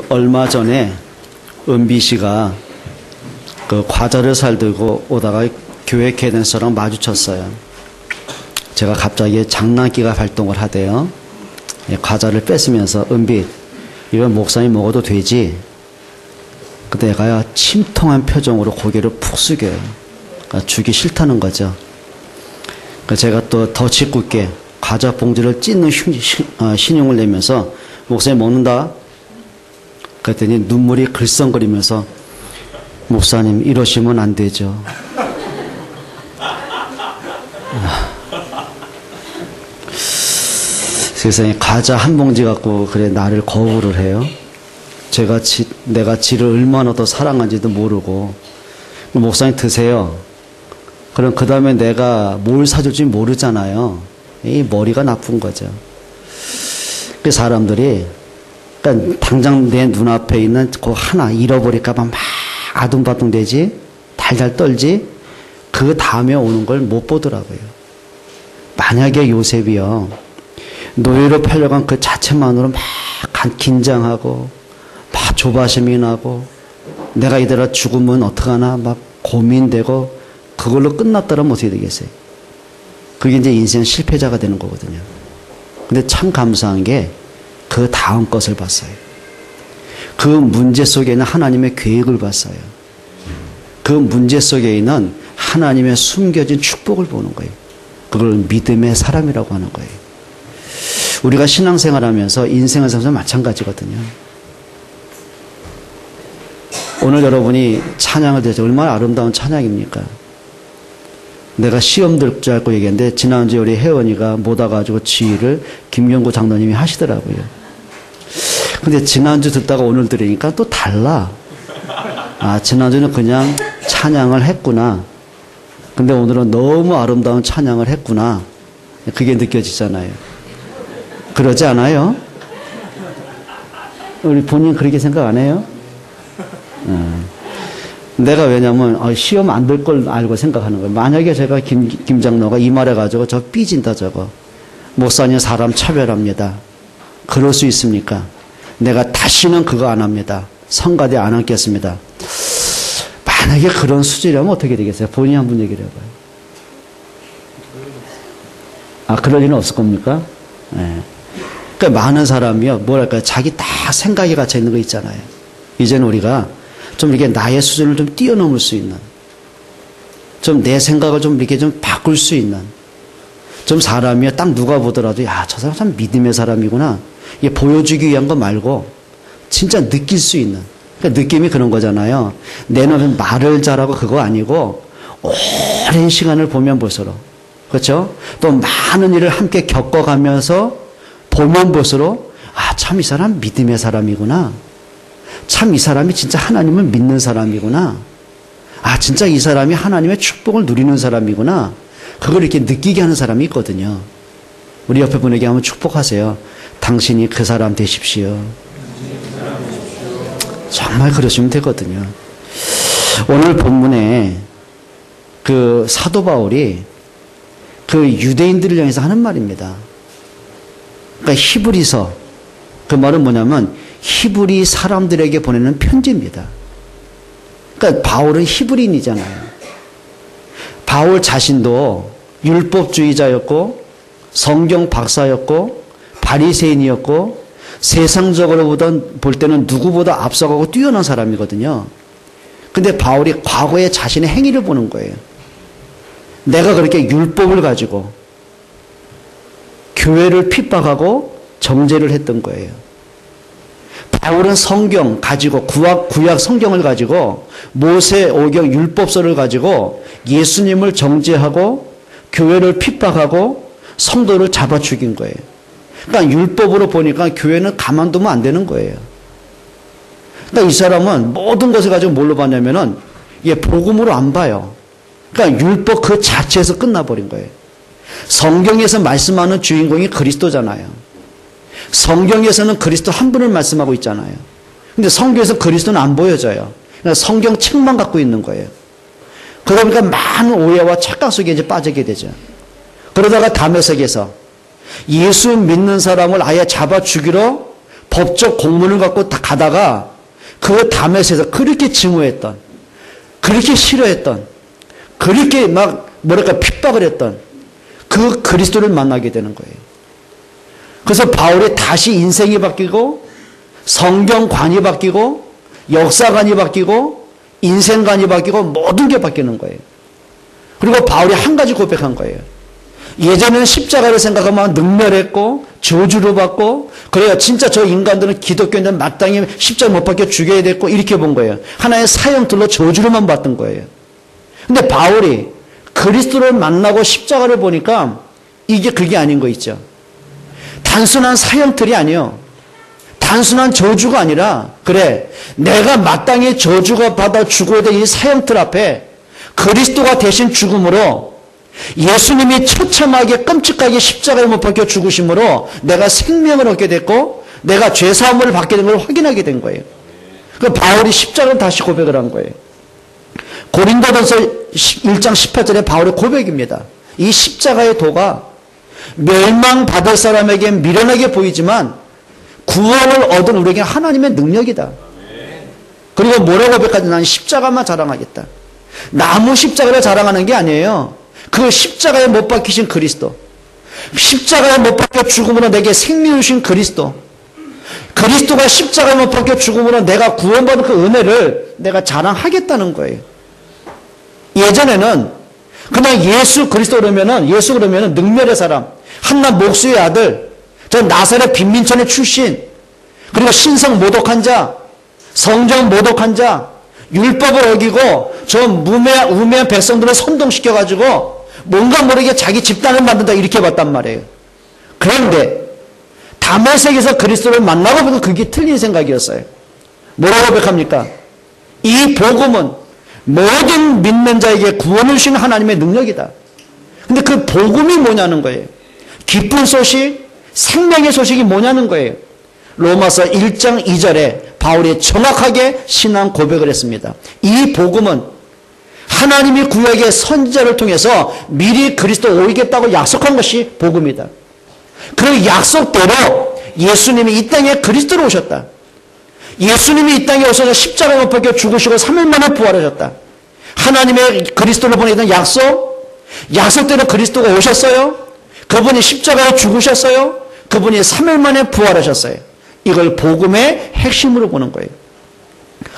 얼마 전에 은비 씨가 과자를 살들고 오다가 교회 계단서랑 마주쳤어요. 제가 갑자기 장난기가 발동을 하대요. 과자를 뺏으면서 은비, 이건 목사님 먹어도 되지? 그때 내가 침통한 표정으로 고개를 푹 숙여요. 주기 싫다는 거죠. 제가 또 더 짓궂게 과자 봉지를 찢는 신용을 내면서 목사님 먹는다? 그랬더니 눈물이 글썽거리면서 목사님 이러시면 안 되죠. 세상에 과자 한 봉지 갖고 그래 나를 거부를 해요. 내가 지를 얼마나 더 사랑한지도 모르고 목사님 드세요. 그럼 그 다음에 내가 뭘 사줄지 모르잖아요. 이 머리가 나쁜 거죠. 그 사람들이 그러니까 당장 내 눈앞에 있는 그 하나 잃어버릴까봐 막 아둥바둥 되지, 달달 떨지, 그 다음에 오는 걸 못 보더라고요. 만약에 요셉이요, 노예로 팔려간 그 자체만으로 막 긴장하고, 막 조바심이 나고, 내가 이대로 죽으면 어떡하나, 막 고민되고, 그걸로 끝났다면 어떻게 되겠어요? 그게 이제 인생 실패자가 되는 거거든요. 근데 참 감사한 게, 그 다음 것을 봤어요. 그 문제 속에 있는 하나님의 계획을 봤어요. 그 문제 속에 있는 하나님의 숨겨진 축복을 보는 거예요. 그걸 믿음의 사람이라고 하는 거예요. 우리가 신앙생활 하면서 인생을 살면서 마찬가지거든요. 오늘 여러분이 찬양을 드렸죠. 얼마나 아름다운 찬양입니까? 내가 시험 들 줄 알고 얘기했는데 지난주에 우리 혜원이가 못 와가지고 지휘를 김영구 장로님이 하시더라고요. 근데 지난주 듣다가 오늘 들으니까 또 달라. 아, 지난주는 그냥 찬양을 했구나. 근데 오늘은 너무 아름다운 찬양을 했구나. 그게 느껴지잖아요. 그러지 않아요? 우리 본인 그렇게 생각 안 해요? 내가 왜냐면 시험 안 들 걸 알고 생각하는 거예요. 만약에 제가 김 장로가 이 말 해가지고 저 삐진다 저거. 목사님 사람 차별합니다. 그럴 수 있습니까? 내가 다시는 그거 안 합니다. 성가대 안 앉겠습니다. 만약에 그런 수준이라면 어떻게 되겠어요? 본인이 한번 얘기를 해봐요. 아, 그럴 일은 없을 겁니까? 네. 그러니까 많은 사람이요, 뭐랄까요, 자기 다 생각이 갇혀 있는 거 있잖아요. 이제는 우리가 좀 이렇게 나의 수준을 좀 뛰어넘을 수 있는, 좀 내 생각을 좀 이렇게 좀 바꿀 수 있는, 좀 사람이요, 딱 누가 보더라도, 야, 저 사람 참 믿음의 사람이구나. 이게 보여주기 위한 거 말고, 진짜 느낄 수 있는. 그러니까 느낌이 그런 거잖아요. 내는 말을 잘하고 그거 아니고, 오랜 시간을 보면 볼수록. 그렇죠? 또 많은 일을 함께 겪어가면서 보면 볼수록, 아, 참 이 사람 믿음의 사람이구나. 참 이 사람이 진짜 하나님을 믿는 사람이구나. 아, 진짜 이 사람이 하나님의 축복을 누리는 사람이구나. 그걸 이렇게 느끼게 하는 사람이 있거든요. 우리 옆에 분에게 한번 축복하세요. 당신이 그 사람 되십시오. 정말 그러시면 되거든요. 오늘 본문에 그 사도 바울이 그 유대인들을 향해서 하는 말입니다. 그러니까 히브리서, 그 말은 뭐냐면 히브리 사람들에게 보내는 편지입니다. 그러니까 바울은 히브리인이잖아요. 바울 자신도 율법주의자였고 성경 박사였고 바리새인이었고 세상적으로 볼 때는 누구보다 앞서가고 뛰어난 사람이거든요. 근데 바울이 과거의 자신의 행위를 보는 거예요. 내가 그렇게 율법을 가지고 교회를 핍박하고 정죄를 했던 거예요. 바울은 성경 가지고 구약 성경을 가지고 모세 오경 율법서를 가지고 예수님을 정죄하고 교회를 핍박하고 성도를 잡아 죽인 거예요. 그러니까 율법으로 보니까 교회는 가만두면 안 되는 거예요. 그러니까 이 사람은 모든 것을 가지고 뭘로 봤냐면은 복음으로 안 봐요. 그러니까 율법 그 자체에서 끝나버린 거예요. 성경에서 말씀하는 주인공이 그리스도잖아요. 성경에서는 그리스도 한 분을 말씀하고 있잖아요. 근데 성경에서 그리스도는 안 보여져요. 그러니까 성경 책만 갖고 있는 거예요. 그러다 보니까 많은 오해와 착각 속에 이제 빠지게 되죠. 그러다가 다메섹에서 예수 믿는 사람을 아예 잡아 죽이러 법적 공문을 갖고 가다가 그 다메섹에서 그렇게 증오했던, 그렇게 싫어했던, 그렇게 막 뭐랄까 핍박을 했던 그 그리스도를 만나게 되는 거예요. 그래서 바울이 다시 인생이 바뀌고 성경관이 바뀌고 역사관이 바뀌고 인생관이 바뀌고 모든 게 바뀌는 거예요. 그리고 바울이 한 가지 고백한 거예요. 예전에는 십자가를 생각하면 능멸했고 저주를 받고 그래야 진짜 저 인간들은 기독교인들은 마땅히 십자가 못 박혀 죽여야 됐고 이렇게 본 거예요. 하나의 사형들로 저주를만 받던 거예요. 근데 바울이 그리스도를 만나고 십자가를 보니까 이게 그게 아닌 거 있죠. 단순한 사형틀이 아니에요. 단순한 저주가 아니라 그래 내가 마땅히 저주가 받아 죽어야 될 이 사형틀 앞에 그리스도가 대신 죽음으로 예수님이 처참하게 끔찍하게 십자가에 못 박혀 죽으심으로 내가 생명을 얻게 됐고 내가 죄사함을 받게 된 걸 확인하게 된 거예요. 그 바울이 십자가를 다시 고백을 한 거예요. 고린도전서 1장 18절에 바울의 고백입니다. 이 십자가의 도가 멸망받을 사람에겐 미련하게 보이지만 구원을 얻은 우리에게 하나님의 능력이다. 그리고 뭐라고 고백하지? 난 십자가만 자랑하겠다. 나무 십자가를 자랑하는 게 아니에요. 그 십자가에 못 박히신 그리스도, 십자가에 못 박혀 죽음으로 내게 생명을 주신 그리스도, 그리스도가 십자가에 못 박혀 죽음으로 내가 구원받은 그 은혜를 내가 자랑하겠다는 거예요. 예전에는 그냥 예수 그러면은 능멸의 사람, 한낱 목수의 아들, 저 나사렛 빈민촌의 출신, 그리고 신성 모독한 자, 성경 모독한 자, 율법을 어기고 저 우매한 백성들을 선동시켜가지고 뭔가 모르게 자기 집단을 만든다 이렇게 봤단 말이에요. 그런데 다메섹에서 그리스도를 만나고 보면 그게 틀린 생각이었어요. 뭐라고 고백합니까? 이 복음은 모든 믿는 자에게 구원을 주신 하나님의 능력이다. 근데 그 복음이 뭐냐는 거예요. 기쁜 소식, 생명의 소식이 뭐냐는 거예요. 로마서 1장 2절에 바울이 정확하게 신앙 고백을 했습니다. 이 복음은 하나님이 구약의 선지자를 통해서 미리 그리스도 오이겠다고 약속한 것이 복음이다. 그 약속대로 예수님이 이 땅에 그리스도로 오셨다. 예수님이 이 땅에 오셔서 십자가에 못 박혀 죽으시고 3일 만에 부활하셨다. 하나님의 그리스도를 보내던 약속대로 그리스도가 오셨어요. 그분이 십자가에 죽으셨어요. 그분이 3일 만에 부활하셨어요. 이걸 복음의 핵심으로 보는 거예요.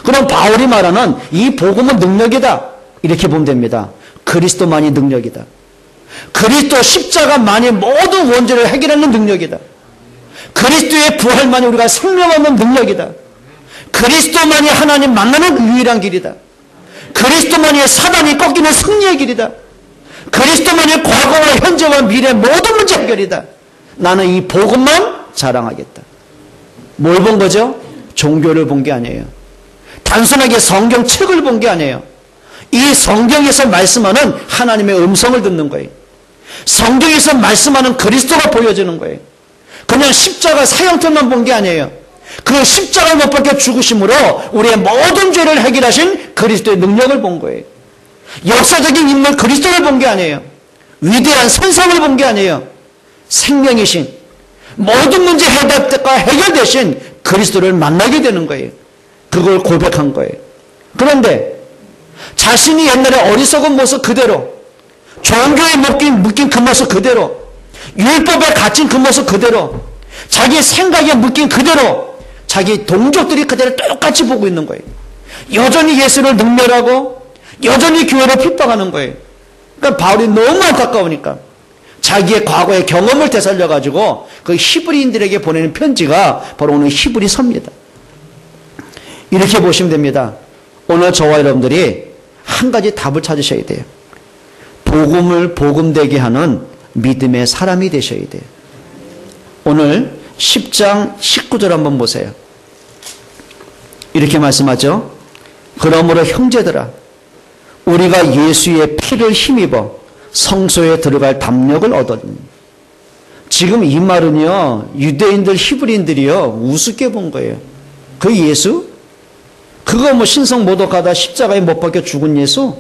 그럼 바울이 말하는 이 복음은 능력이다. 이렇게 보면 됩니다. 그리스도만이 능력이다. 그리스도 십자가만이 모든 원죄를 해결하는 능력이다. 그리스도의 부활만이 우리가 생명 얻는 능력이다. 그리스도만이 하나님 만나는 유일한 길이다. 그리스도만이 사단이 꺾이는 승리의 길이다. 그리스도만이 과거와 현재와 미래 모든 문제 해결이다. 나는 이 복음만 자랑하겠다. 뭘 본 거죠? 종교를 본 게 아니에요. 단순하게 성경책을 본 게 아니에요. 이 성경에서 말씀하는 하나님의 음성을 듣는 거예요. 성경에서 말씀하는 그리스도가 보여지는 거예요. 그냥 십자가 사형틀만 본 게 아니에요. 그 십자가를 못 박혀 죽으심으로 우리의 모든 죄를 해결하신 그리스도의 능력을 본 거예요. 역사적인 인물 그리스도를 본 게 아니에요. 위대한 선상을 본 게 아니에요. 생명이신 모든 문제 해결되신 그리스도를 만나게 되는 거예요. 그걸 고백한 거예요. 그런데 자신이 옛날에 어리석은 모습 그대로, 종교에 묶인 그 모습 그대로, 율법에 갇힌 그 모습 그대로, 자기 생각에 묶인 그대로, 자기 동족들이 그대로 똑같이 보고 있는 거예요. 여전히 예수를 능멸하고 여전히 교회를 핍박하는 거예요. 그러니까 바울이 너무 안타까우니까 자기의 과거의 경험을 되살려가지고 그 히브리인들에게 보내는 편지가 바로 오늘 히브리서입니다. 이렇게 보시면 됩니다. 오늘 저와 여러분들이 한 가지 답을 찾으셔야 돼요. 복음을 복음되게 하는 믿음의 사람이 되셔야 돼요. 오늘 10장 19절 한번 보세요. 이렇게 말씀하죠. 그러므로 형제들아, 우리가 예수의 피를 힘입어 성소에 들어갈 담력을 얻었니. 지금 이 말은요, 유대인들, 히브리인들이요, 우습게 본 거예요. 그 예수? 그거 뭐 신성 모독하다 십자가에 못 박혀 죽은 예수?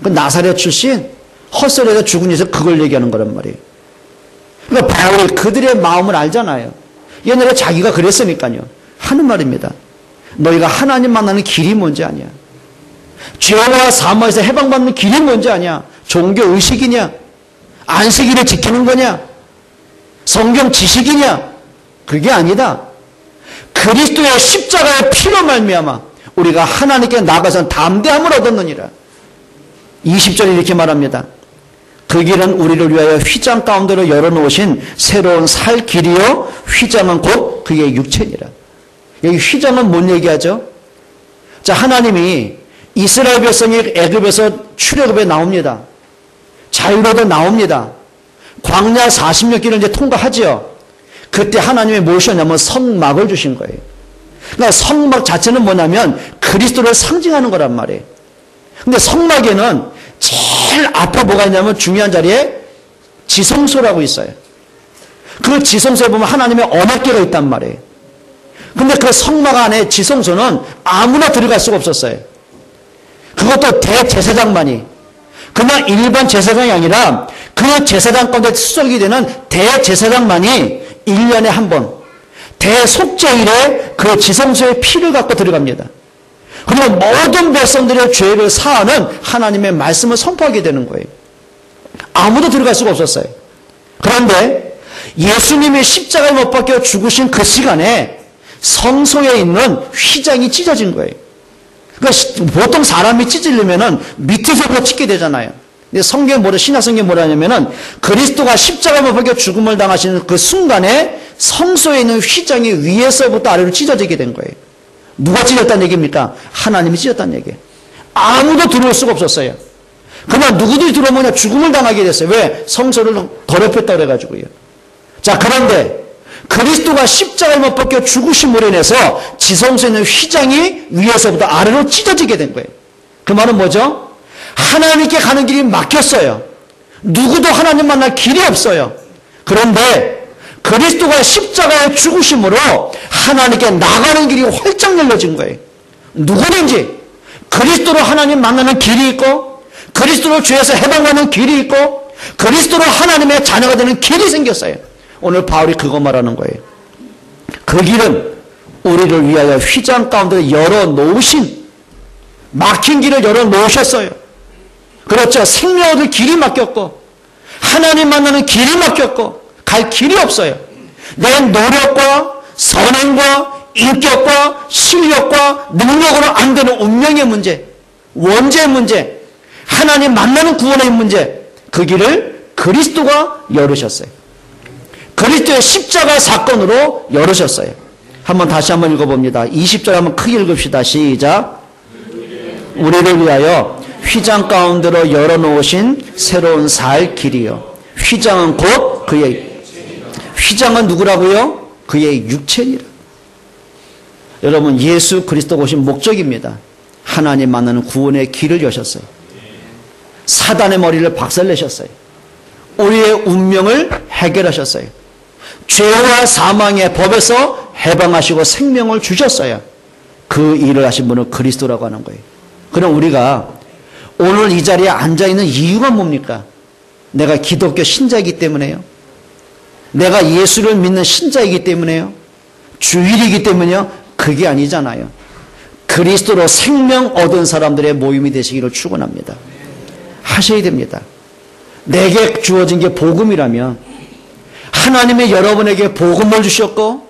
그 나사렛 출신? 헛소리에서 죽은 예수, 그걸 얘기하는 거란 말이에요. 그러니까 바울이 그들의 마음을 알잖아요. 옛날에 자기가 그랬으니까요. 하는 말입니다. 너희가 하나님 만나는 길이 뭔지 아냐? 죄와 사망에서 해방받는 길이 뭔지 아냐? 종교 의식이냐? 안식일을 지키는 거냐? 성경 지식이냐? 그게 아니다. 그리스도의 십자가의 피로 말미암아 우리가 하나님께 나가서 담대함을 얻었느니라. 20절에 이렇게 말합니다. 그 길은 우리를 위하여 휘장 가운데로 열어놓으신 새로운 살 길이요 휘장은 곧 그의 육체니라. 여기 휘장은 뭔 얘기하죠? 자, 하나님이 이스라엘 백성이 애굽에서 출애굽에 나옵니다. 자유로도 나옵니다. 광야 40년 길을 이제 통과하지요. 그때 하나님이 무엇이었냐면 성막을 주신 거예요. 그러니까 성막 자체는 뭐냐면 그리스도를 상징하는 거란 말이에요. 근데 성막에는 제일 앞에 뭐가 있냐면 중요한 자리에 지성소라고 있어요. 그 지성소에 보면 하나님의 언약궤가 있단 말이에요. 근데 그 성막 안에 지성소는 아무나 들어갈 수가 없었어요. 그것도 대제사장만이. 그냥 일반 제사장이 아니라 그 제사장 가운데 수석이 되는 대제사장만이 1년에 한 번 대속죄일에 그 지성소의 피를 갖고 들어갑니다. 그리고 모든 백성들의 죄를 사하는 하나님의 말씀을 선포하게 되는 거예요. 아무도 들어갈 수가 없었어요. 그런데 예수님이 십자가에 못 박혀 죽으신 그 시간에 성소에 있는 휘장이 찢어진 거예요. 그러니까 보통 사람이 찢으려면은 밑에서부터 찢게 되잖아요. 근데 신약 성경에 뭐라 하냐면은 그리스도가 십자가에 못 박혀 죽음을 당하시는 그 순간에 성소에 있는 휘장이 위에서부터 아래로 찢어지게 된 거예요. 누가 찢었다는 얘기입니까? 하나님이 찢었다는 얘기예요. 아무도 들어올 수가 없었어요. 그냥 누구들이 들어오면 죽음을 당하게 됐어요. 왜? 성소를 더럽혔다고 그래가지고요. 자, 그런데 그리스도가 십자가에 못 박혀 죽으심으로 인해서 지성소에 있는 휘장이 위에서부터 아래로 찢어지게 된 거예요. 그 말은 뭐죠? 하나님께 가는 길이 막혔어요. 누구도 하나님 만날 길이 없어요. 그런데 그리스도가 십자가에 죽으심으로 하나님께 나가는 길이 활짝 열려진 거예요. 누구든지 그리스도로 하나님 만나는 길이 있고 그리스도로 죄에서 해방하는 길이 있고 그리스도로 하나님의 자녀가 되는 길이 생겼어요. 오늘 바울이 그거 말하는 거예요. 그 길은 우리를 위하여 휘장 가운데 열어놓으신 막힌 길을 열어놓으셨어요. 그렇죠. 생명 얻을 길이 막혔고 하나님 만나는 길이 막혔고 갈 길이 없어요. 내 노력과 선행과 인격과 실력과 능력으로 안 되는 운명의 문제, 원죄의 문제, 하나님 만나는 구원의 문제, 그 길을 그리스도가 열으셨어요. 그리스도의 십자가 사건으로 열으셨어요. 다시 한번 읽어봅니다. 20절 한번 크게 읽읍시다. 시작. 우리를 위하여 휘장 가운데로 열어놓으신 새로운 살 길이요. 휘장은 곧 그의 휘장은 누구라고요? 그의 육체니라. 여러분, 예수 그리스도가 오신 목적입니다. 하나님 만나는 구원의 길을 여셨어요. 사단의 머리를 박살내셨어요. 우리의 운명을 해결하셨어요. 죄와 사망의 법에서 해방하시고 생명을 주셨어요. 그 일을 하신 분은 그리스도라고 하는 거예요. 그럼 우리가 오늘 이 자리에 앉아있는 이유가 뭡니까? 내가 기독교 신자이기 때문에요. 내가 예수를 믿는 신자이기 때문에요. 주일이기 때문에요. 그게 아니잖아요. 그리스도로 생명 얻은 사람들의 모임이 되시기를 축원합니다. 하셔야 됩니다. 내게 주어진 게 복음이라면 하나님이 여러분에게 복음을 주셨고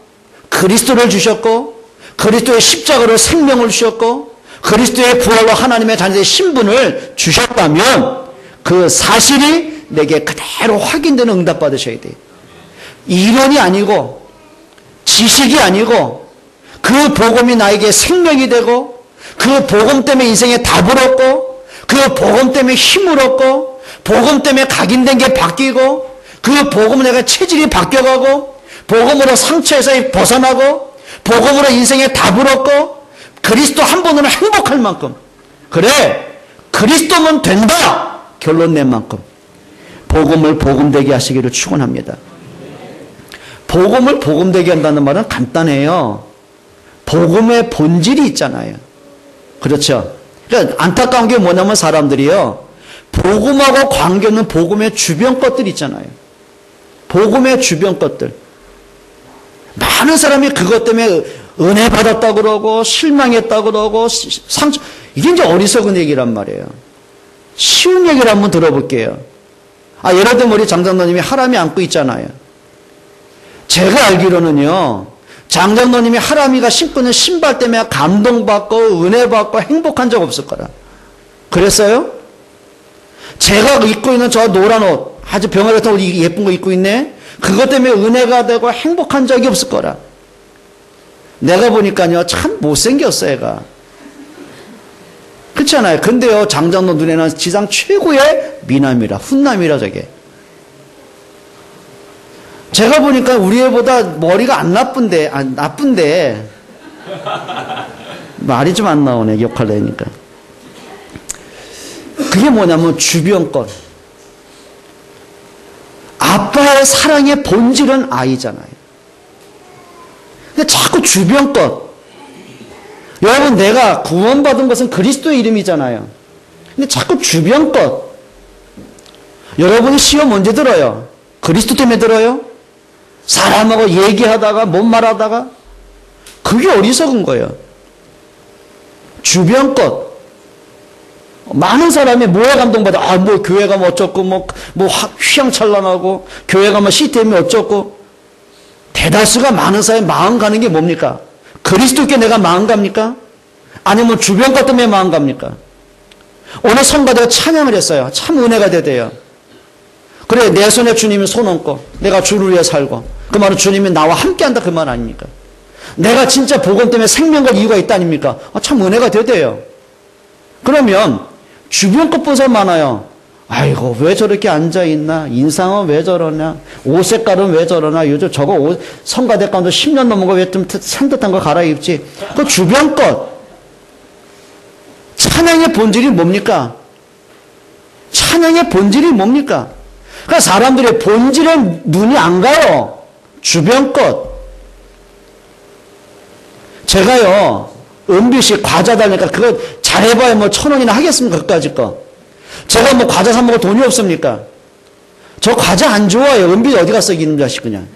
그리스도를 주셨고 그리스도의 십자가로 생명을 주셨고 그리스도의 부활로 하나님의 자녀의 신분을 주셨다면 그 사실이 내게 그대로 확인되는 응답 받으셔야 돼요. 이론이 아니고 지식이 아니고 그 복음이 나에게 생명이 되고 그 복음 때문에 인생에 답을 얻고 그 복음 때문에 힘을 얻고 복음 때문에 각인된 게 바뀌고 그 복음으로 내가 체질이 바뀌어가고 복음으로 상처에서 벗어나고 복음으로 인생에 답을 얻고 그리스도 한 번으로 행복할 만큼 그래 그리스도면 된다 결론 낸 만큼 복음을 복음되게 하시기를 축원합니다. 복음을 복음되게 한다는 말은 간단해요. 복음의 본질이 있잖아요. 그렇죠? 그러니까 안타까운 게 뭐냐면 사람들이요. 복음하고 관계없는 복음의 주변 것들 있잖아요. 복음의 주변 것들. 많은 사람이 그것 때문에 은혜 받았다 그러고 실망했다 그러고 상처, 이게 이제 어리석은 얘기란 말이에요. 쉬운 얘기를 한번 들어볼게요. 예를 들면 우리 장장로님이 하람이 안고 있잖아요. 제가 알기로는요, 장장로님이 하람이가 신고 있는 신발 때문에 감동받고 은혜받고 행복한 적 없을 거라. 그랬어요? 제가 입고 있는 저 노란 옷, 아주 병아리 같은 옷 예쁜 거 입고 있네? 그것 때문에 은혜가 되고 행복한 적이 없을 거라. 내가 보니까요, 참 못생겼어, 애가. 그렇잖아요. 근데요, 장장로 눈에는 지상 최고의 미남이라, 훈남이라, 저게. 제가 보니까 우리 애보다 머리가 안 나쁜데, 나쁜데, 말이 좀 안 나오네, 기억하려니까. 그게 뭐냐면, 주변 것. 아빠의 사랑의 본질은 아이잖아요. 근데 자꾸 주변 것. 여러분, 내가 구원받은 것은 그리스도의 이름이잖아요. 근데 자꾸 주변 것. 여러분이 시험 언제 들어요? 그리스도 때문에 들어요? 사람하고 얘기하다가 못 말하다가? 그게 어리석은 거예요. 주변 것. 많은 사람이 뭐에 감동받아? 뭐 교회 가면 어쩌고, 뭐 휘황찬란하고, 교회 가면 시스템이 어쩌고. 대다수가 많은 사람이 마음 가는 게 뭡니까? 그리스도께 내가 마음 갑니까? 아니면 주변 것 때문에 마음 갑니까? 오늘 성가대가 찬양을 했어요. 참 은혜가 되대요. 그래, 내 손에 주님이 손 얹고 내가 주를 위해 살고, 그 말은 주님이 나와 함께한다, 그 말 아닙니까? 내가 진짜 복음 때문에 생명 걸 이유가 있다 아닙니까? 참 은혜가 되대요. 그러면 주변 것 본 사람 많아요. 아이고, 왜 저렇게 앉아있나? 인상은 왜 저러냐? 옷 색깔은 왜 저러나? 요즘 저거 옷, 성가대 가운데 10년 넘은 거 왜 좀 산뜻한 거 갈아입지? 그 주변 것. 찬양의 본질이 뭡니까? 찬양의 본질이 뭡니까? 그러니까 사람들의 본질은 눈이 안 가요. 주변 것. 제가요, 은비씨 과자 달니까 그거 잘해봐야 뭐 1,000원이나 하겠습니까? 그까짓 거. 제가 뭐 과자 사 먹을 돈이 없습니까? 저 과자 안 좋아해요. 은비 어디 갔어, 이놈 자식 그냥.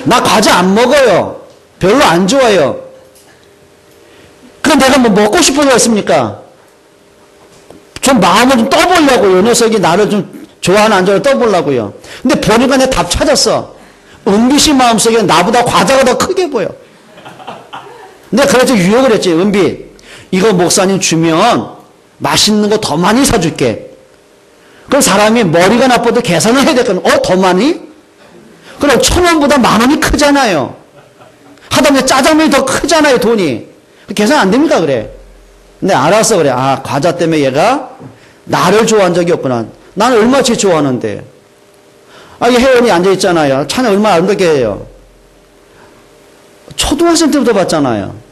나 과자 안 먹어요. 별로 안 좋아해요. 그럼 내가 뭐 먹고 싶은 거 있습니까? 좀 마음을 좀 떠보려고요. 녀석이 나를 좀 좋아하나 안 좋아하나 떠보려고요. 근데 보니까 내가 답 찾았어. 은비 씨 마음속에 나보다 과자가 더 크게 보여. 내가 그래서 유혹을 했지. 은비, 이거 목사님 주면 맛있는 거 더 많이 사줄게. 그럼 사람이 머리가 나빠도 계산을 해야 되거든. 더 많이? 그럼 1,000원보다 10,000원이 크잖아요. 하다못해 짜장면이 더 크잖아요, 돈이. 계산 안 됩니까, 그래? 근데 알았어, 그래. 과자 때문에 얘가 나를 좋아한 적이 없구나. 나는 얼마나 제일 좋아하는데. 이 혜원이 앉아있잖아요. 찬양 얼마나 아름답게 해요. 초등학생 때부터 봤잖아요.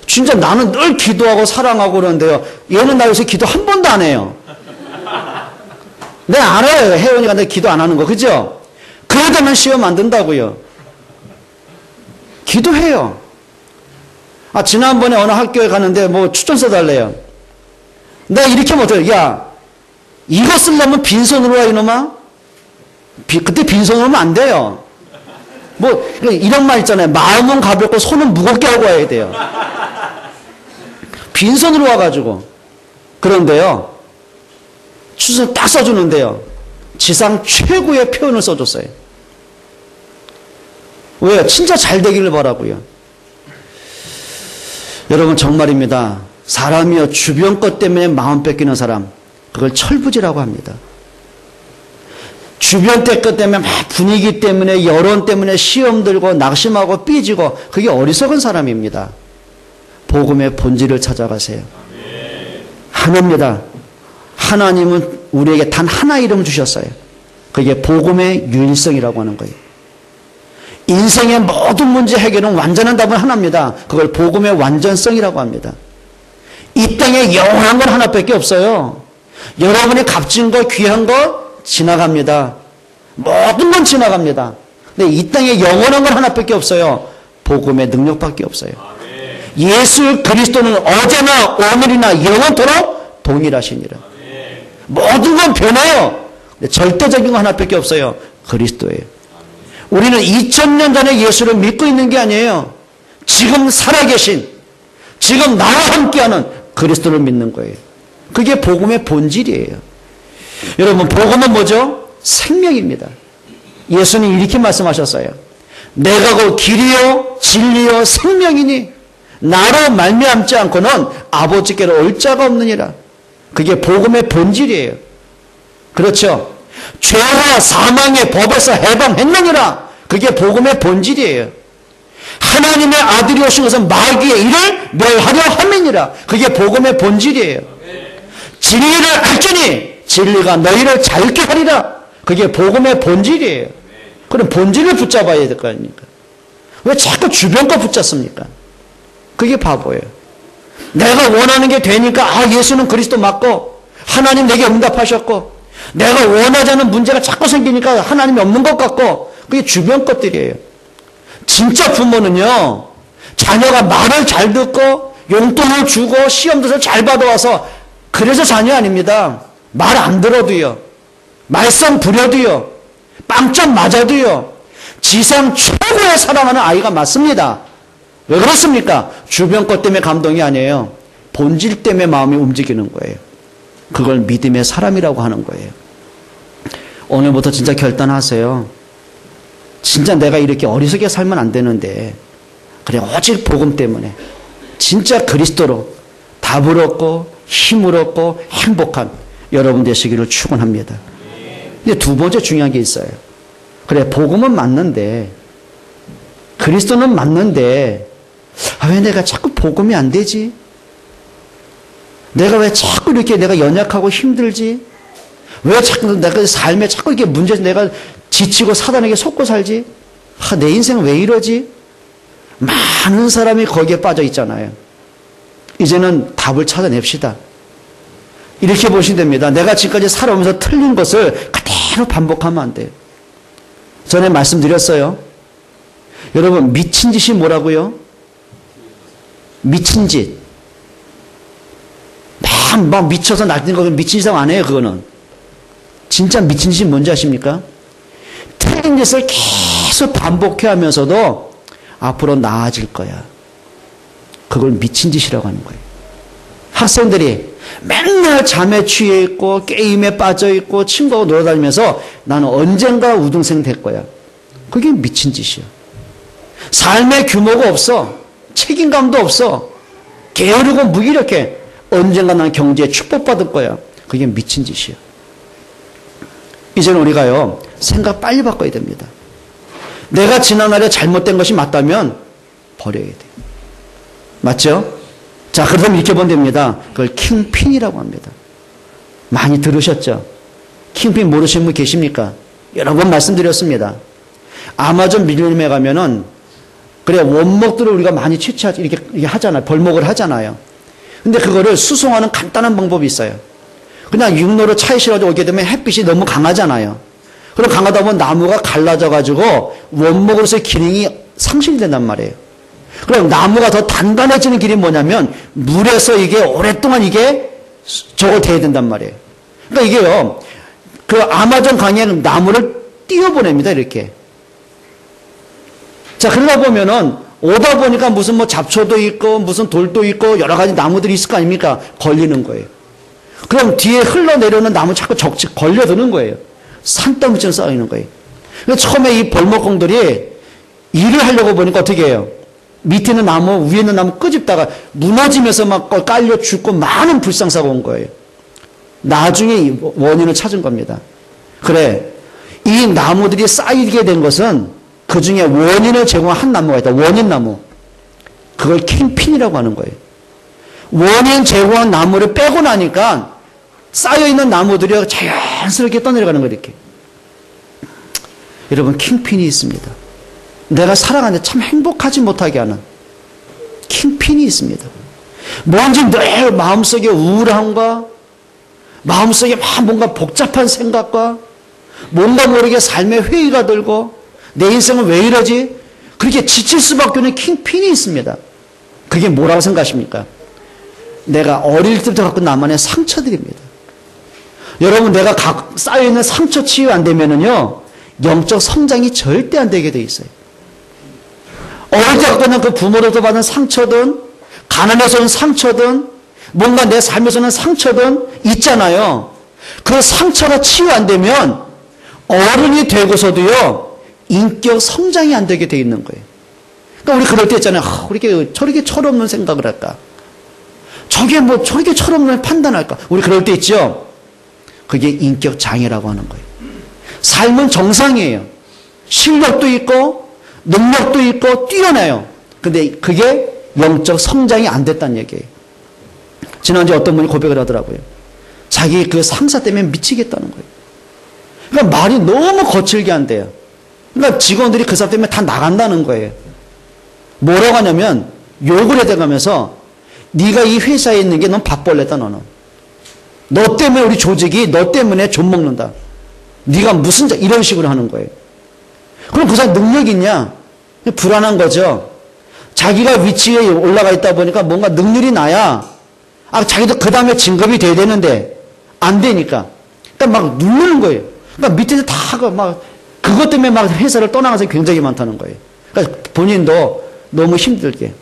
진짜 나는 늘 기도하고 사랑하고 그러는데요. 얘는 나 요새 기도 한 번도 안 해요. 내가 알아요. 혜원이가 내 기도 안 하는 거. 그죠? 그러다면 시험 안 된다고요. 기도해요. 지난번에 어느 학교에 가는데 뭐 추천 써달래요. 내가 이렇게 하면 어떡해. 야, 이거 쓰려면 빈손으로 와, 이놈아. 그때 빈손으로 하면 안 돼요. 뭐 이런 말 있잖아요. 마음은 가볍고 손은 무겁게 하고 와야 돼요. 빈손으로 와가지고. 그런데요, 추천 딱 써주는데요, 지상 최고의 표현을 써줬어요. 왜요? 진짜 잘 되기를 바라고요. 여러분, 정말입니다. 사람이요, 주변 것 때문에 마음 뺏기는 사람, 그걸 철부지라고 합니다. 주변 것 때문에 막 분위기 때문에, 여론 때문에 시험 들고 낙심하고 삐지고, 그게 어리석은 사람입니다. 복음의 본질을 찾아가세요. 하나입니다. 하나님은 우리에게 단 하나 이름을 주셨어요. 그게 복음의 유일성이라고 하는 거예요. 인생의 모든 문제 해결은 완전한 답은 하나입니다. 그걸 복음의 완전성이라고 합니다. 이 땅에 영원한 건 하나밖에 없어요. 여러분이 값진 거, 귀한 거 지나갑니다. 모든 건 지나갑니다. 근데 이 땅에 영원한 건 하나밖에 없어요. 복음의 능력밖에 없어요. 예수 그리스도는 어제나 오늘이나 영원토록 동일하시니라. 모든 건 변해요. 절대적인 거 하나밖에 없어요. 그리스도예요. 우리는 2000년 전에 예수를 믿고 있는 게 아니에요. 지금 살아계신, 지금 나와 함께하는 그리스도를 믿는 거예요. 그게 복음의 본질이에요. 여러분, 복음은 뭐죠? 생명입니다. 예수님 이렇게 말씀하셨어요. 내가 그 길이요 진리요 생명이니 나로 말미암지 않고는 아버지께로 올 자가 없느니라. 그게 복음의 본질이에요. 그렇죠? 죄와 사망의 법에서 해방했느니라. 그게 복음의 본질이에요. 하나님의 아들이 오신 것은 마귀의 일을 멸하려 함이니라. 그게 복음의 본질이에요. 진리를 알지니 진리가 너희를 자유케 하리라. 그게 복음의 본질이에요. 그럼 본질을 붙잡아야 될 거 아닙니까? 왜 자꾸 주변 거 붙잡습니까? 그게 바보예요. 내가 원하는 게 되니까 예수는 그리스도 맞고 하나님 내게 응답하셨고 내가 원하지 않는 문제가 자꾸 생기니까 하나님이 없는 것 같고 그게 주변 것들이에요. 진짜 부모는요. 자녀가 말을 잘 듣고 용돈을 주고 시험도 잘 받아와서 그래서 자녀 아닙니다. 말 안 들어도요. 말썽 부려도요. 빵점 맞아도요. 지상 최고의 사랑하는 아이가 맞습니다. 왜 그렇습니까? 주변 것 때문에 감동이 아니에요. 본질 때문에 마음이 움직이는 거예요. 그걸 믿음의 사람이라고 하는 거예요. 오늘부터 진짜 결단하세요. 진짜 내가 이렇게 어리석게 살면 안 되는데 그래 오직 복음 때문에 진짜 그리스도로 답을 얻고 힘을 얻고 행복한 여러분 되시기를 축원합니다. 근데 두 번째 중요한 게 있어요. 그래 복음은 맞는데 그리스도는 맞는데 왜 내가 자꾸 복음이 안 되지? 내가 왜 자꾸 이렇게 내가 연약하고 힘들지? 왜 자꾸 내가 삶에 자꾸 이렇게 문제에서 내가 지치고 사단에게 속고 살지? 내 인생은 왜 이러지? 많은 사람이 거기에 빠져 있잖아요. 이제는 답을 찾아냅시다. 이렇게 보시면 됩니다. 내가 지금까지 살아오면서 틀린 것을 그대로 반복하면 안 돼요. 전에 말씀드렸어요. 여러분 미친 짓이 뭐라고요? 미친 짓. 막 미쳐서 날뛰는 거 미친 짓 안 해요. 그거는. 진짜 미친 짓이 뭔지 아십니까? 틀린 짓을 계속 반복해 하면서도 앞으로 나아질 거야. 그걸 미친 짓이라고 하는 거예요. 학생들이 맨날 잠에 취해 있고 게임에 빠져 있고 친구하고 놀아다니면서 나는 언젠가 우등생 될 거야. 그게 미친 짓이야. 삶의 규모가 없어. 책임감도 없어. 게으르고 무기력해. 언젠가 나는 경제에 축복받을 거야. 그게 미친 짓이야. 이제는 우리가요 생각 빨리 바꿔야 됩니다. 내가 지난날에 잘못된 것이 맞다면 버려야 돼요. 맞죠? 자, 그러면 이렇게 보면 됩니다. 그걸 킹핀이라고 합니다. 많이 들으셨죠? 킹핀 모르시는 분 계십니까? 여러 번 말씀드렸습니다. 아마존 밀림에 가면은 그래 원목들을 우리가 많이 채취하지 이렇게 하잖아요. 벌목을 하잖아요. 근데 그거를 수송하는 간단한 방법이 있어요. 그냥 육로로 차에 실어서 오게 되면 햇빛이 너무 강하잖아요. 그럼 강하다 보면 나무가 갈라져 가지고 원목으로서의 기능이 상실이 된단 말이에요. 그럼 나무가 더 단단해지는 길이 뭐냐면 물에서 이게 오랫동안 이게 저걸 돼야 된단 말이에요. 그러니까 이게요. 그 아마존 강에 나무를 띄워보냅니다. 이렇게. 자, 그러다 보면은 오다 보니까 무슨 뭐 잡초도 있고 무슨 돌도 있고 여러 가지 나무들이 있을 거 아닙니까? 걸리는 거예요. 그럼 뒤에 흘러내려오는 나무 자꾸 걸려드는 거예요. 산더미처럼 쌓이는 거예요. 그래서 처음에 이 벌목공들이 일을 하려고 보니까 어떻게 해요? 밑에 있는 나무, 위에 있는 나무 끄집다가 무너지면서 막 깔려 죽고 많은 불상사가 온 거예요. 나중에 이 원인을 찾은 겁니다. 그래, 이 나무들이 쌓이게 된 것은 그 중에 원인을 제공한 한 나무가 있다. 원인나무. 그걸 킹핀이라고 하는 거예요. 원인 제공한 나무를 빼고 나니까 쌓여있는 나무들이 자연스럽게 떠내려가는 거예요. 이렇게. 여러분 킹핀이 있습니다. 내가 살아가는데 참 행복하지 못하게 하는 킹핀이 있습니다. 뭔지 늘 마음속에 우울함과 마음속에 막 뭔가 복잡한 생각과 뭔가 모르게 삶에 회의가 들고 내 인생은 왜 이러지? 그렇게 지칠 수밖에 없는 킹핀이 있습니다. 그게 뭐라고 생각하십니까? 내가 어릴 때부터 갖고 나만의 상처들입니다. 여러분 내가 쌓여있는 상처 치유 안 되면은요 영적 성장이 절대 안 되게 돼 있어요. 어릴 때부터는 그 부모로부터 받은 상처든 가난에서 온 상처든 뭔가 내 삶에서는 상처든 있잖아요. 그 상처가 치유 안 되면 어른이 되고서도요 인격 성장이 안 되게 돼 있는 거예요. 그러니까 우리 그럴 때 있잖아요. 우리 저렇게 철없는 생각을 할까? 저게 뭐 저렇게 철없는 판단할까? 우리 그럴 때 있죠. 그게 인격 장애라고 하는 거예요. 삶은 정상이에요. 실력도 있고 능력도 있고 뛰어나요. 근데 그게 영적 성장이 안 됐다는 얘기예요. 지난주에 어떤 분이 고백을 하더라고요. 자기 그 상사 때문에 미치겠다는 거예요. 그러니까 말이 너무 거칠게 한대요. 그러니까 직원들이 그 사람 때문에 다 나간다는 거예요. 뭐라고 하냐면 욕을 해대가면서 네가 이 회사에 있는 게 넌 밥벌레다 너는. 너 때문에 우리 조직이 너 때문에 좀 먹는다. 네가 무슨 이런 식으로 하는 거예요. 그럼 그 사람 능력이 있냐? 불안한 거죠. 자기가 위치에 올라가 있다 보니까 뭔가 능률이 나야 자기도 그 다음에 진급이 돼야 되는데 안 되니까 그러니까 막 누르는 거예요. 그러니까 밑에서 다 막 그것 때문에 막 회사를 떠나간 사람이 굉장히 많다는 거예요. 그러니까 본인도 너무 힘들게.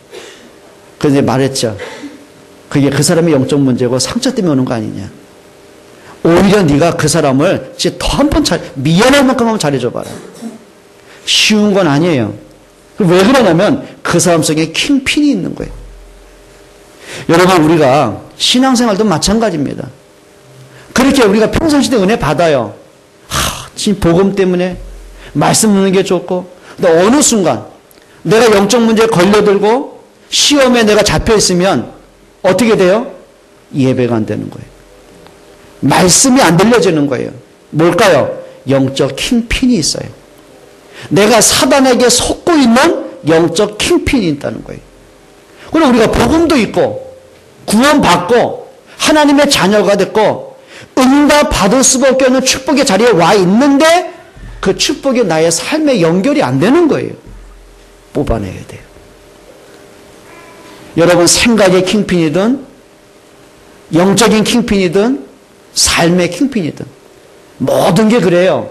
그래서 말했죠. 그게 그 사람의 영적 문제고 상처 때문에 오는 거 아니냐. 오히려 네가 그 사람을 진짜 더 한 번 미안할 만큼 한번 잘해줘 봐라. 쉬운 건 아니에요. 왜 그러냐면 그 사람 속에 킹핀이 있는 거예요. 여러분 우리가 신앙생활도 마찬가지입니다. 그렇게 우리가 평상시대 은혜 받아요. 지금 복음 때문에 말씀 듣는 게 좋고 근데 어느 순간 내가 영적 문제에 걸려들고 시험에 내가 잡혀있으면 어떻게 돼요? 예배가 안 되는 거예요. 말씀이 안 들려지는 거예요. 뭘까요? 영적 킹핀이 있어요. 내가 사단에게 속고 있는 영적 킹핀이 있다는 거예요. 그럼 우리가 복음도 있고 구원받고 하나님의 자녀가 됐고 응답 받을 수밖에 없는 축복의 자리에 와 있는데 그 축복이 나의 삶에 연결이 안 되는 거예요. 뽑아내야 돼요. 여러분 생각의 킹핀이든 영적인 킹핀이든 삶의 킹핀이든 모든 게 그래요.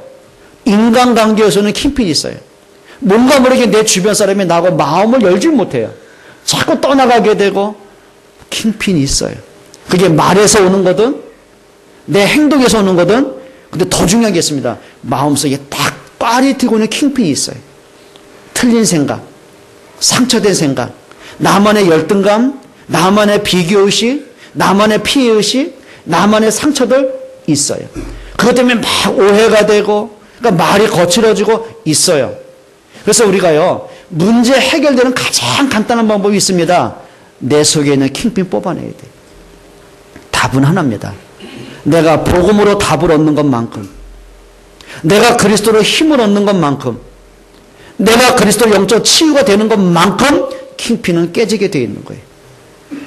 인간관계에서는 킹핀이 있어요. 뭔가 모르게 내 주변 사람이 나하고 마음을 열지 못해요. 자꾸 떠나가게 되고 킹핀이 있어요. 그게 말에서 오는 거든 내 행동에서 오는 거든 근데 더 중요한 게 있습니다. 마음속에 딱 꽈리 들고 있는 킹핀이 있어요. 틀린 생각, 상처된 생각, 나만의 열등감, 나만의 비교의식, 나만의 피해의식, 나만의 상처들 있어요. 그것 때문에 막 오해가 되고 그러니까 말이 거칠어지고 있어요. 그래서 우리가요 문제 해결되는 가장 간단한 방법이 있습니다. 내 속에 있는 킹핀 뽑아내야 돼요. 답은 하나입니다. 내가 복음으로 답을 얻는 것만큼 내가 그리스도로 힘을 얻는 것만큼 내가 그리스도로 영적 치유가 되는 것만큼 킹핀은 깨지게 되어 있는 거예요.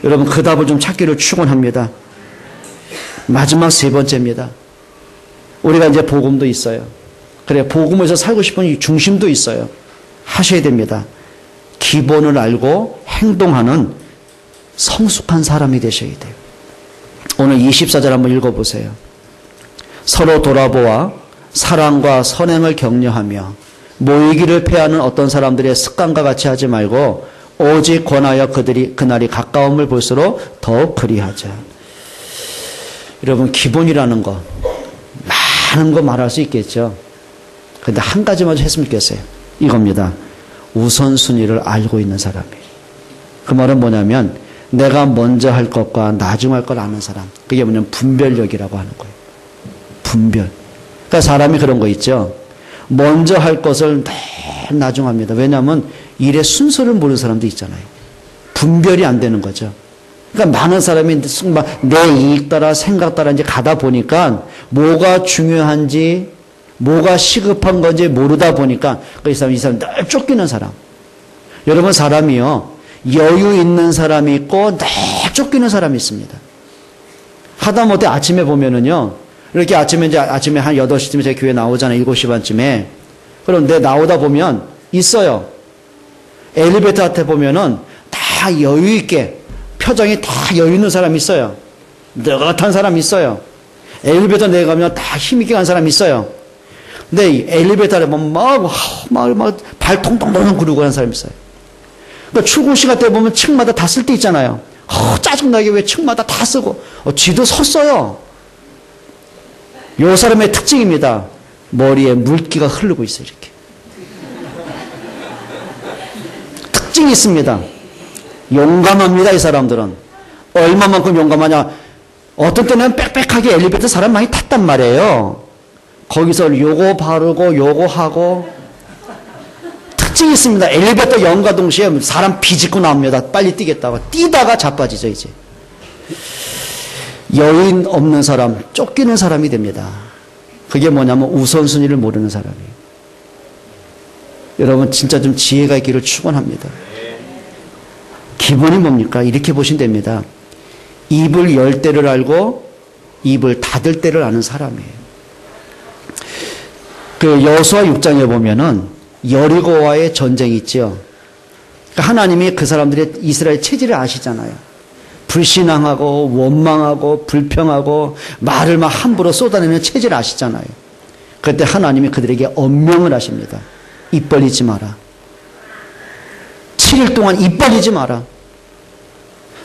여러분 그 답을 좀 찾기를 축원합니다. 마지막 세 번째입니다. 우리가 이제 복음도 있어요. 그래 복음에서 살고 싶은 이 중심도 있어요. 하셔야 됩니다. 기본을 알고 행동하는 성숙한 사람이 되셔야 돼요. 오늘 24절 한번 읽어보세요. 서로 돌아보아 사랑과 선행을 격려하며 모이기를 패하는 어떤 사람들의 습관과 같이 하지 말고 오직 권하여 그날이 가까움을 볼수록 더욱 그리하자. 여러분 기본이라는 거 많은 거 말할 수 있겠죠. 그런데 한 가지만 했으면 좋겠어요. 이겁니다. 우선순위를 알고 있는 사람이에요. 그 말은 뭐냐면 내가 먼저 할 것과 나중 할 걸 아는 사람. 그게 뭐냐면 분별력이라고 하는 거예요. 분별. 그러니까 사람이 그런 거 있죠. 먼저 할 것을 늘 나중 합니다. 왜냐하면 일의 순서를 모르는 사람도 있잖아요. 분별이 안 되는 거죠. 그러니까 많은 사람이 내 이익 따라 생각 따라 이제 가다 보니까 뭐가 중요한지 뭐가 시급한 건지 모르다 보니까 이 사람 늘 쫓기는 사람. 여러분 사람이요. 여유 있는 사람이 있고 늘 쫓기는 사람이 있습니다. 하다못해 아침에 보면은요. 이렇게 아침에 한 8시쯤에 제 교회 나오잖아요. 7시 반쯤에. 그런데 나오다 보면 있어요. 엘리베이터 앞에 보면은 다 여유 있게 표정이 다 여유 있는 사람이 있어요. 느긋한 사람이 있어요. 엘리베이터 내려가면 다 힘있게 간 사람이 있어요. 근데 이 엘리베이터 안에 보면 막 발통통통 구르고 하는 사람이 있어요. 그러니까 출근 시간 때 보면 층마다 다 쓸 때 있잖아요. 짜증나게 왜 층마다 다 쓰고. 지도 섰어요. 요 사람의 특징입니다. 머리에 물기가 흐르고 있어요, 이렇게. 특징이 있습니다. 용감합니다, 이 사람들은. 얼마만큼 용감하냐. 어떤 때는 빽빽하게 엘리베이터 사람 많이 탔단 말이에요. 거기서 요거 바르고 요거 하고. 특징이 있습니다. 엘리베이터 연과 동시에 사람 비집고 나옵니다. 빨리 뛰겠다고. 뛰다가 자빠지죠, 이제. 여인 없는 사람, 쫓기는 사람이 됩니다. 그게 뭐냐면 우선순위를 모르는 사람이에요. 여러분 진짜 좀 지혜가 있기를 축원합니다. 기본이 뭡니까? 이렇게 보시면 됩니다. 입을 열 때를 알고 입을 닫을 때를 아는 사람이에요. 그 여호수아 6장에 보면은 여리고와의 전쟁이 있죠. 그러니까 하나님이 그 사람들의 이스라엘 체질을 아시잖아요. 불신앙하고 원망하고 불평하고 말을 막 함부로 쏟아내는 체질을 아시잖아요. 그때 하나님이 그들에게 엄명을 하십니다. 입 벌리지 마라. 7일 동안 입 벌리지 마라.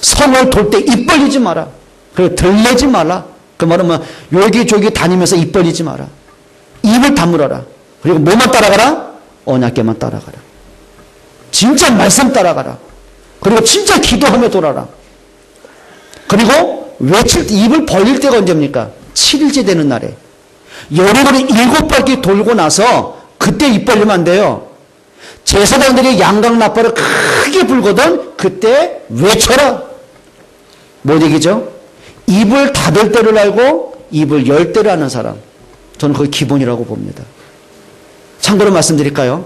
성을 돌 때 입 벌리지 마라. 그리고 들매지 마라. 그 말은 뭐 여기저기 다니면서 입 벌리지 마라. 입을 다물어라. 그리고 뭐만 따라가라? 언약궤만 따라가라. 진짜 말씀 따라가라. 그리고 진짜 기도하며 돌아라. 그리고 외칠 때 입을 벌릴 때가 언제입니까? 7일째 되는 날에. 여리고를 7바퀴 돌고 나서 그때 입 벌리면 안 돼요. 제사장들이 양각 나팔을 크게 불거든 그때 외쳐라. 뭔 얘기죠? 입을 닫을 때를 알고 입을 열 때를 아는 사람. 저는 그게 기본이라고 봅니다. 참고로 말씀드릴까요?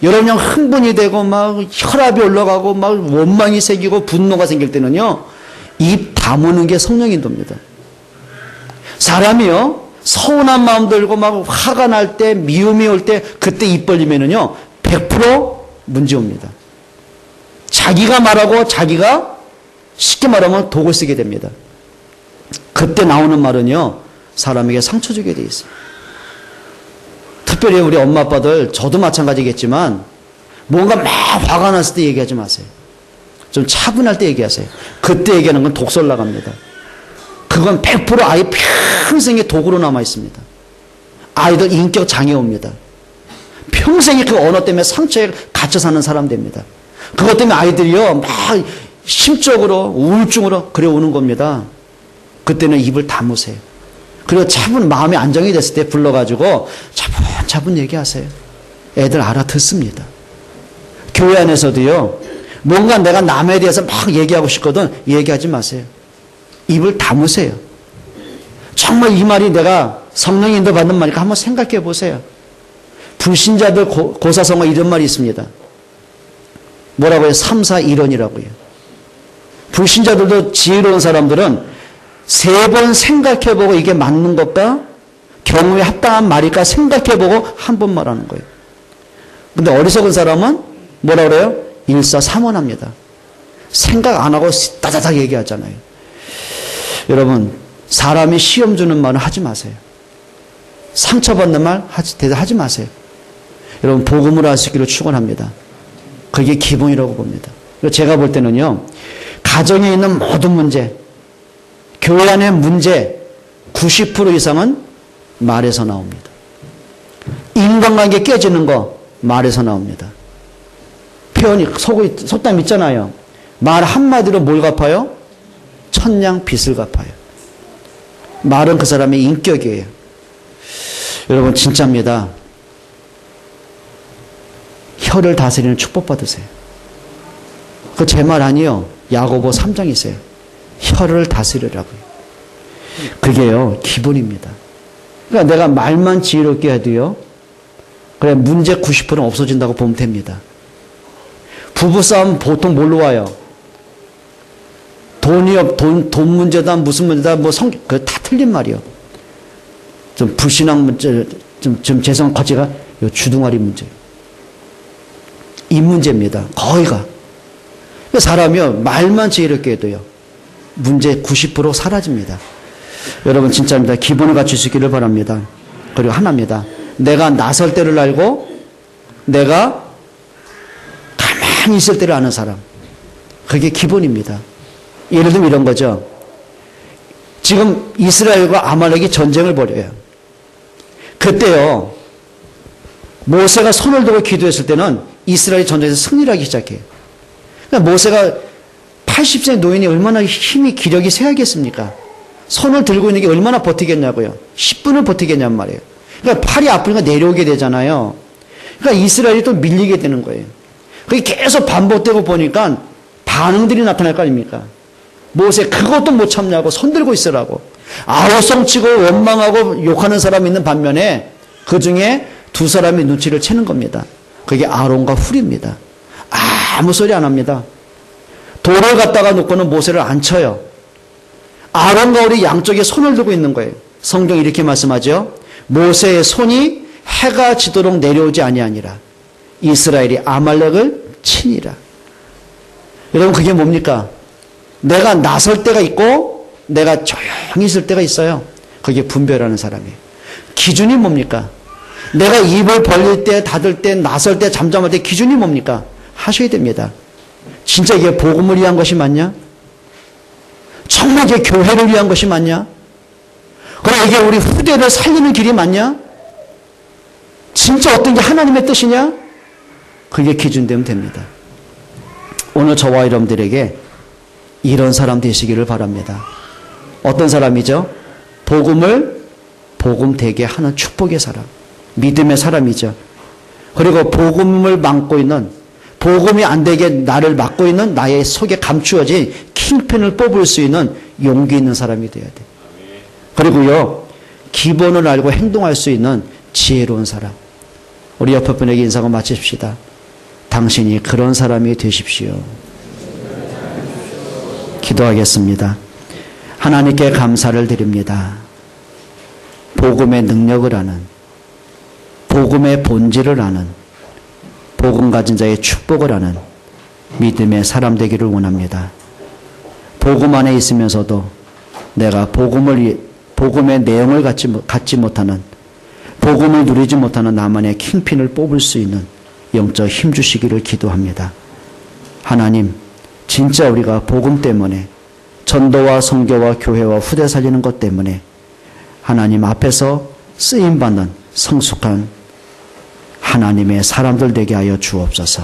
여러분 흥분이 되고 막 혈압이 올라가고 막 원망이 생기고 분노가 생길 때는요. 입 다무는 게 성령 인도입니다. 사람이요. 서운한 마음 들고 막 화가 날 때 미움이 올 때 그때 입 벌리면은요. 100% 문제 옵니다. 자기가 말하고 자기가 쉽게 말하면 독을 쓰게 됩니다. 그때 나오는 말은요. 사람에게 상처 주게 돼 있어요. 특별히 우리 엄마 아빠들 저도 마찬가지겠지만 뭔가 막 화가 났을 때 얘기하지 마세요. 좀 차분할 때 얘기하세요. 그때 얘기하는 건 독설 나갑니다. 그건 100% 아이 평생에 독으로 남아 있습니다. 아이들 인격 장애 옵니다. 평생에 그 언어 때문에 상처에 갇혀 사는 사람 됩니다. 그것 때문에 아이들이요 막 심적으로 우울증으로 그래 오는 겁니다. 그때는 입을 다무세요. 그리고 차분 마음이 안정이 됐을 때 불러가지고 차분 얘기하세요. 애들 알아듣습니다. 교회 안에서도요. 뭔가 내가 남에 대해서 막 얘기하고 싶거든 얘기하지 마세요. 입을 다무세요. 정말 이 말이 내가 성령 인도 받는 말이니까 한번 생각해 보세요. 불신자들 고사성어 이런 말이 있습니다. 뭐라고요? 3, 4, 1원이라고요. 불신자들도 지혜로운 사람들은 3번 생각해보고 이게 맞는 것과 경우에 합당한 말일까 생각해보고 한 번 말하는 거예요. 근데 어리석은 사람은 뭐라 그래요? 1, 4, 3원 합니다. 생각 안 하고 따다닥 얘기하잖아요. 여러분 사람이 시험 주는 말은 하지 마세요. 상처받는 말 하지 마세요. 여러분 복음을 할 수 있기를 축원합니다. 그게 기본이라고 봅니다. 제가 볼 때는요. 가정에 있는 모든 문제 교회 안의 문제 90% 이상은 말에서 나옵니다. 인간관계 깨지는 거 말에서 나옵니다. 표현이 속담 있잖아요. 말 한마디로 뭘 갚아요? 천냥 빚을 갚아요. 말은 그 사람의 인격이에요. 여러분 진짜입니다. 혀를 다스리는 축복 받으세요. 그 제 말 아니요. 야고보 3장 있어요. 혀를 다스리라고요. 그게요 기본입니다. 그러니까 내가 말만 지혜롭게 해도요. 그래 문제 90%는 없어진다고 보면 됩니다. 부부싸움 보통 뭘로 와요? 돈 문제다 무슨 문제다 뭐 그거 다 틀린 말이요. 좀 불신앙 문제 좀 죄송한 거지가 요 주둥아리 문제. 이 문제입니다. 거의가. 사람이요 말만 지혜롭게 해도요. 문제 90% 사라집니다. 여러분 진짜입니다. 기본을 갖출 수 있기를 바랍니다. 그리고 하나입니다. 내가 나설 때를 알고 내가 가만히 있을 때를 아는 사람. 그게 기본입니다. 예를 들면 이런 거죠. 지금 이스라엘과 아말렉이 전쟁을 벌여요. 그때요, 모세가 손을 들고 기도했을 때는 이스라엘이 전쟁에서 승리를 하기 시작해요. 그러니까 모세가 80세 노인이 얼마나 힘이 기력이 세야겠습니까? 손을 들고 있는 게 얼마나 버티겠냐고요. 10분을 버티겠냔 말이에요. 그러니까 팔이 아프니까 내려오게 되잖아요. 그러니까 이스라엘이 또 밀리게 되는 거예요. 그게 계속 반복되고 보니까 반응들이 나타날 거 아닙니까? 모세 그것도 못 참냐고 손 들고 있으라고. 아우성치고 원망하고 욕하는 사람이 있는 반면에 그 중에 두 사람의 눈치를 채는 겁니다. 그게 아론과 훌입니다. 아무 소리 안 합니다. 돌을 갖다가 놓고는 모세를 안 쳐요. 아론과 훌이 양쪽에 손을 들고 있는 거예요. 성경이 이렇게 말씀하죠. 모세의 손이 해가 지도록 내려오지 아니하니라. 이스라엘이 아말렉을 치니라. 여러분 그게 뭡니까? 내가 나설 때가 있고 내가 조용히 있을 때가 있어요. 그게 분별하는 사람이에요. 기준이 뭡니까? 내가 입을 벌릴 때, 닫을 때, 나설 때, 잠잠할 때 기준이 뭡니까? 하셔야 됩니다. 진짜 이게 복음을 위한 것이 맞냐? 정말 이게 교회를 위한 것이 맞냐? 그럼 이게 우리 후대를 살리는 길이 맞냐? 진짜 어떤 게 하나님의 뜻이냐? 그게 기준되면 됩니다. 오늘 저와 여러분들에게 이런 사람 되시기를 바랍니다. 어떤 사람이죠? 복음을 복음되게 하는 축복의 사람. 믿음의 사람이죠. 그리고 복음을 막고 있는, 복음이 안 되게 나를 막고 있는 나의 속에 감추어진 킹펜을 뽑을 수 있는 용기 있는 사람이 되어야 돼. 그리고요, 기본을 알고 행동할 수 있는 지혜로운 사람. 우리 옆에 분에게 인사하고 마칩시다. 당신이 그런 사람이 되십시오. 기도하겠습니다. 하나님께 감사를 드립니다. 복음의 능력을 아는, 복음의 본질을 아는, 복음 가진 자의 축복을 아는 믿음의 사람 되기를 원합니다. 복음 안에 있으면서도 내가 복음의 내용을 갖지 못하는, 복음을 누리지 못하는 나만의 킹핀을 뽑을 수 있는 영적 힘 주시기를 기도합니다. 하나님, 진짜 우리가 복음 때문에 전도와 선교와 교회와 후대 살리는 것 때문에 하나님 앞에서 쓰임받는 성숙한 하나님의 사람들 되게 하여 주옵소서.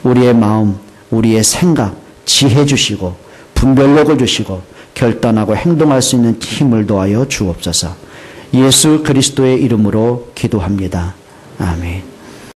우리의 마음, 우리의 생각, 지혜 주시고 분별력을 주시고 결단하고 행동할 수 있는 힘을 더하여 주옵소서. 예수 그리스도의 이름으로 기도합니다. 아멘.